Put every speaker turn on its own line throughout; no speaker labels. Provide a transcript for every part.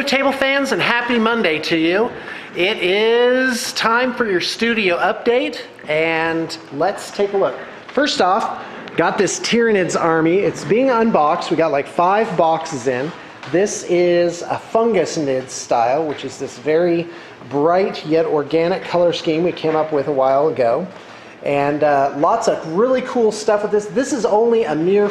Blue Table fans, and happy Monday to you. It is time for your studio update, and let's take a look. First off, got this Tyranids army. It's being unboxed. We got like 5 boxes in. This is a fungus nid style, which is this very bright yet organic color scheme we came up with a while ago. And lots of really cool stuff with this. This is only a mere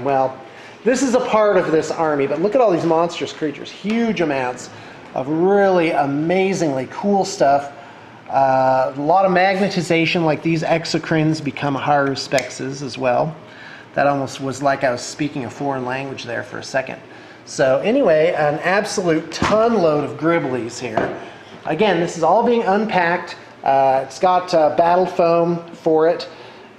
well, this is a part of this army, but look at all these monstrous creatures. Huge amounts of really amazingly cool stuff. A lot of magnetization, like these exocrines become haruspexes as well. That almost was like I was speaking a foreign language there for a second. So anyway, an absolute ton load of gribblies here. Again, this is all being unpacked. It's got battle foam for it,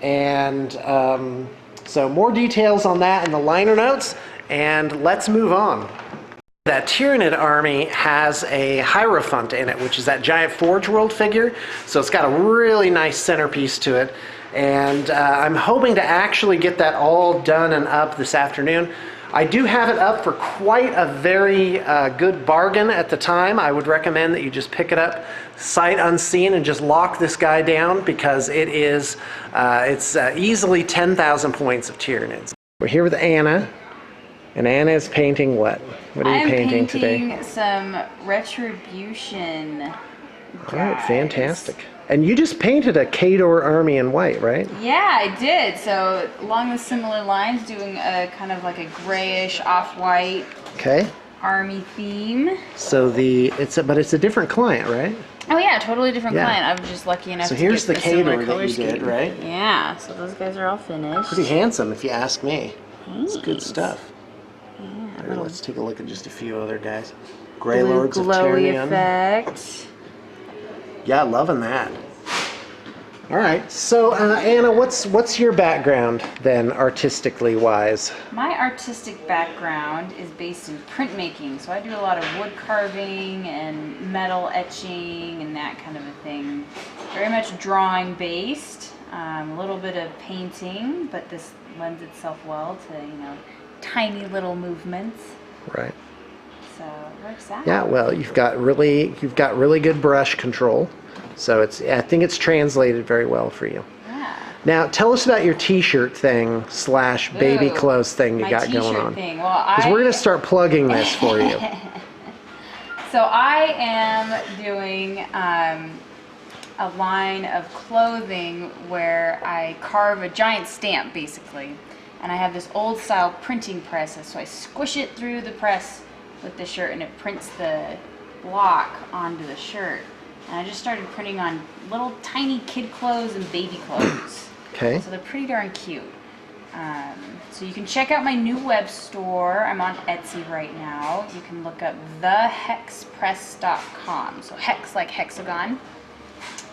and so more details on that in the liner notes, and let's move on. That Tyranid army has a Hierophant in it, which is that giant Forge World figure, so it's got a really nice centerpiece to it, and I'm hoping to actually get that all done and up this afternoon. I do have it up for quite a very good bargain at the time. I would recommend that you just pick it up sight unseen and just lock this guy down, because it is it's easily 10,000 points of Tyranids. We're here with Anna, and Anna is painting what? What are you painting today?
I'm painting some Retribution.
All right, fantastic. And you just painted a Khador army in white, right?
Yeah, I did. So along the similar lines, doing a kind of like a grayish off-white army theme.
So but it's a different client, right?
Oh yeah, totally different client. I was just lucky enough to get
here's the
similar
Khador
color
that you did,
scheme.
right?
Yeah, so those guys are all finished.
Pretty handsome, if you ask me.
Thanks.
It's good stuff.
Yeah,
All right, let's take a look at just a few other guys. Grey Lords of
glowy
Tyrion.
effect.
Yeah, loving that. All right, so Anna, what's your background then, artistically wise?
My artistic background is based in printmaking, so I do a lot of wood carving and metal etching and that kind of a thing. Very much drawing based, a little bit of painting, but this lends itself well to, you know, tiny little movements.
Right.
So it works out.
Yeah, well, you've got really good brush control. So I think it's translated very well for you.
Yeah.
Now, tell us about your t-shirt thing / baby clothes thing you got going on.
Thing. Well,
because we're going to start plugging this for you.
So I am doing a line of clothing where I carve a giant stamp, basically. And I have this old style printing press, so I squish it through the press with the shirt and it prints the block onto the shirt. And I just started printing on little tiny kid clothes and baby clothes.
Okay.
So they're pretty darn cute. So you can check out my new web store. I'm on Etsy right now. You can look up thehexpress.com. So hex like hexagon.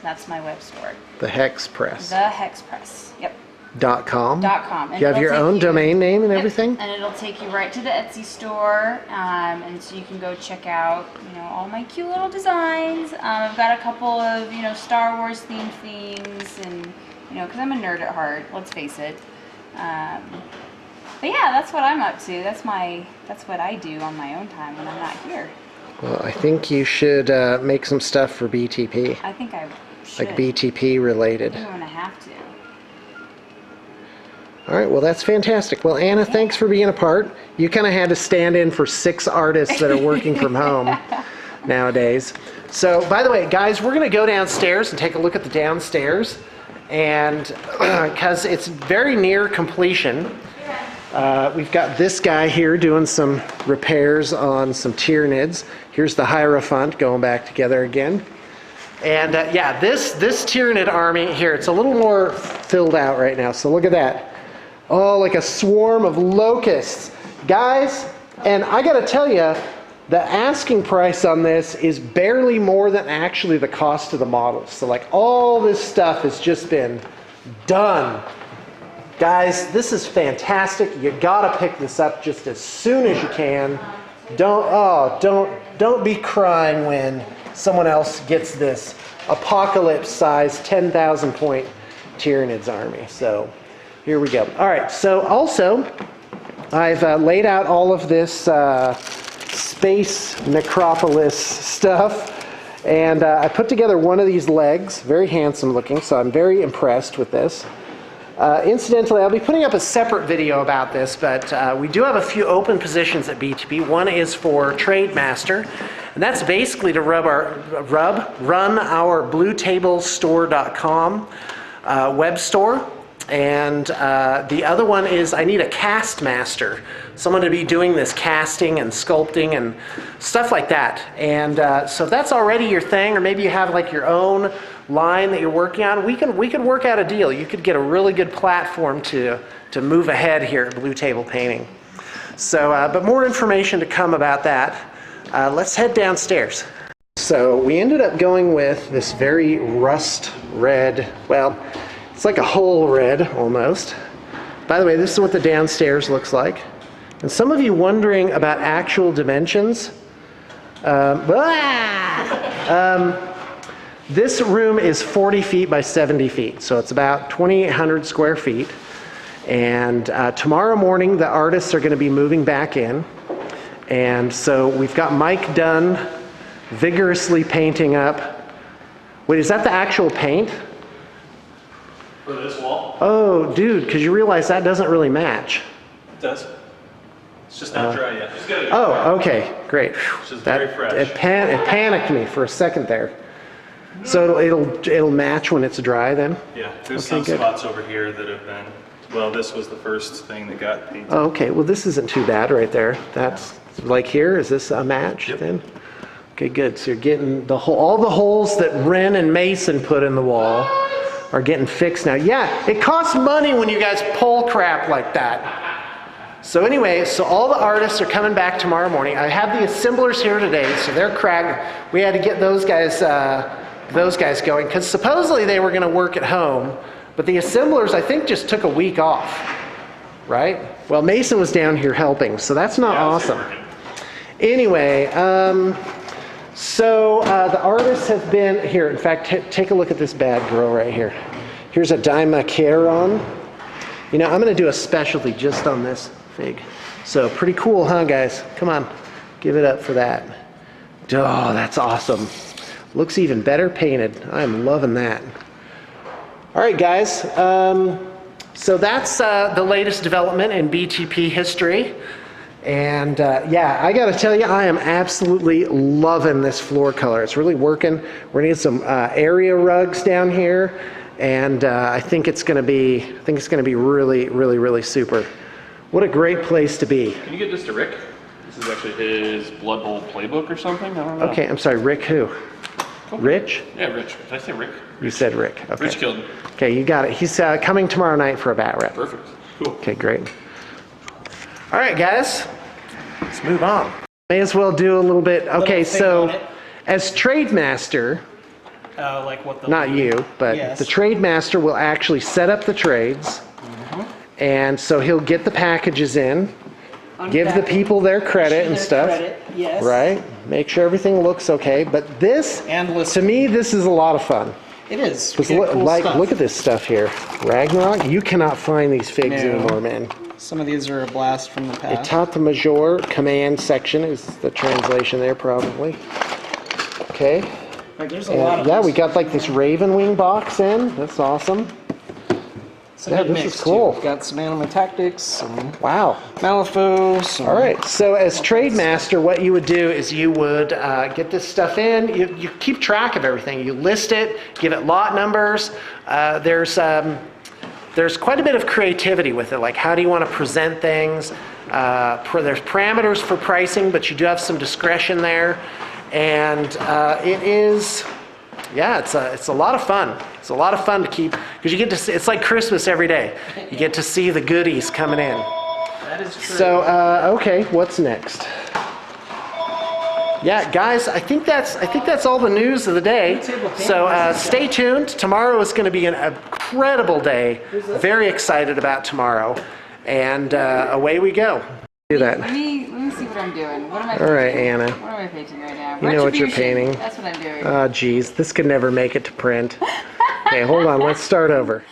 That's my web store.
The Hex Press.
The Hex Press. Yep.
.com.
.com. And
you have your own domain name and everything?
And it'll take you right to the Etsy store, and so you can go check out, you know, all my cute little designs. I've got a couple of, you know, Star Wars themed things, and, you know, because I'm a nerd at heart, let's face it. But yeah, that's what I'm up to. That's what I do on my own time when I'm not here.
Well, I think you should make some stuff for BTP.
I think I should.
Like BTP related.
I'm gonna have to.
All right, well, that's fantastic. Well, Anna, thanks for being a part. You kind of had to stand in for 6 artists that are working from home nowadays. So, by the way, guys, we're going to go downstairs and take a look at the downstairs, and because it's very near completion. We've got this guy here doing some repairs on some Tyranids. Here's the Hierophant going back together again. And yeah, this Tyranid army here, it's a little more filled out right now, so look at that. Oh, like a swarm of locusts. Guys, and I gotta tell you, the asking price on this is barely more than actually the cost of the models. So like all this stuff has just been done. Guys, this is fantastic. You gotta pick this up just as soon as you can. Don't be crying when someone else gets this apocalypse-sized 10,000 point Tyranids army. So here we go. All right, so also I've laid out all of this space necropolis stuff. And I put together one of these legs, very handsome looking, so I'm very impressed with this. Incidentally, I'll be putting up a separate video about this, but we do have a few open positions at BTP. One is for Trademaster, and that's basically to run our bluetablestore.com web store. And the other one is I need a cast master, someone to be doing this casting and sculpting and stuff like that. And so if that's already your thing, or maybe you have like your own line that you're working on, we can work out a deal. You could get a really good platform to move ahead here at Blue Table Painting. So, but more information to come about that. Let's head downstairs. So we ended up going with this very rust red, well, it's like a whole red almost. By the way, this is what the downstairs looks like. And some of you wondering about actual dimensions. This room is 40 feet by 70 feet, so it's about 2,800 square feet. And tomorrow morning, the artists are going to be moving back in. And so we've got Mike Dunn vigorously painting up. Wait, is that the actual paint?
For this wall?
Oh, dude, because you realize that doesn't really match.
It does. It's just not dry yet. Just gotta
Oh, okay, great.
It's just very fresh.
It panicked me for a second there. So it'll match when it's dry then?
Yeah, there's
Okay,
some
good.
spots over here that have been, well, this was the first thing that got painted.
Oh, okay, well this isn't too bad right there. That's like here, is this a match then? Okay, good. So you're getting all the holes that Ren and Mason put in the wall are getting fixed now. Yeah, it costs money when you guys pull crap like that. So anyway, so all the artists are coming back tomorrow morning. I have the assemblers here today, so they're cracked. We had to get those guys going, because supposedly they were going to work at home, but the assemblers I think just took a week off, right? Well, Mason was down here helping, so that's not awesome. Anyway, so the artists have been here. In fact, take a look at this bad girl right here. Here's a Dimacaron. You know, I'm going to do a specialty just on this fig. So pretty cool, huh, guys? Come on, give it up for that. Oh, that's awesome. Looks even better painted. I'm loving that. All right, guys. So that's the latest development in BTP history. And yeah, I got to tell you, I am absolutely loving this floor color. It's really working. We're gonna get some area rugs down here, and I think it's gonna be really, really, really super. What a great place to be.
Can you get this to Rick? This is actually his Blood Bowl playbook or something? I don't know.
Okay, I'm sorry, Rick who?
Okay.
Rich?
Yeah, Rich. Did I say Rick?
You said Rick. Okay.
Rich killed me.
Okay, you got it. He's coming tomorrow night for a bat rep.
Perfect. Cool.
Okay, great. All right, guys, let's move on. May as well do a little bit. Okay, so as Trademaster,
Like what the
not you, but
Yes.
the Trademaster will actually set up the trades, and so he'll get the packages in, give the people their credit and stuff,
yes.
right? Make sure everything looks okay. But this,
And
to
listen.
me, this is a lot of fun.
It is. We
Because
get cool stuff.
look at this stuff here. Ragnarok, you cannot find these figs
No.
anymore, man.
Some of these are a blast from the past.
Etat the Major command section is the translation there, probably. Okay.
Like, there's a lot of
Yeah,
these.
we got like this Raven Wing box in. That's awesome.
It's a
yeah,
good
this
mix,
is cool.
Too. Got some Anima Tactics, some
Wow.
Malifaux, some...
All right. So as Trademaster, what you would do is you would get this stuff in. You keep track of everything. You list it, give it lot numbers. There's quite a bit of creativity with it. Like, how do you want to present things? There's parameters for pricing, but you do have some discretion there. And it is, yeah, it's a lot of fun. It's a lot of fun to keep, because you get to see, it's like Christmas every day. You get to see the goodies coming in.
That is true.
So, okay, what's next? Yeah, guys, I think that's all the news of the day. So stay tuned. Tomorrow is going to be an incredible day. Very excited about tomorrow, and away we go. Do that.
Let me see what I'm doing. What am I
All right,
painting?
Anna.
What am I painting right now?
You know what you're
Retribution.
painting.
That's what I'm doing.
Oh, geez, this could never make it to print. Okay, hold on. Let's start over.